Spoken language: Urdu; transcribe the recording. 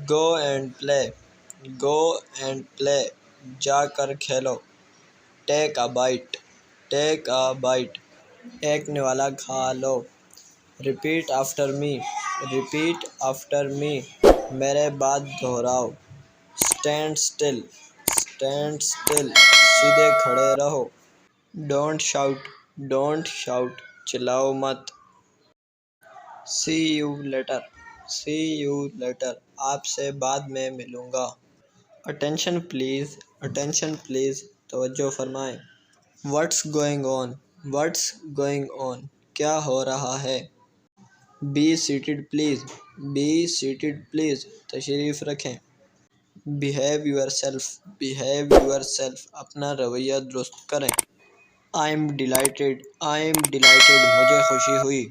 Go and play, go and play, جا کر کھیلو۔ ٹیک a byte, take a byte, ایک نوالا کھا لو۔ Repeat after me, repeat after me, میرے بعد دہراؤ۔ اسٹینڈ اسٹل، اسٹینڈ اسٹل، سیدھے کھڑے رہو۔ ڈونٹ شاؤٹ، ڈونٹ شاؤٹ، چلاؤ مت۔ See you later, see you later, آپ سے بعد میں ملوں گا۔ اٹینشن پلیز، اٹینشن پلیز، توجہ فرمائیں۔ What's going on, what's going on, کیا ہو رہا ہے۔ Be seated please, be seated please, تشریف رکھیں۔ Behave yourself, behave yourself, اپنا رویہ درست کریں۔ I am delighted, I am delighted, مجھے خوشی ہوئی۔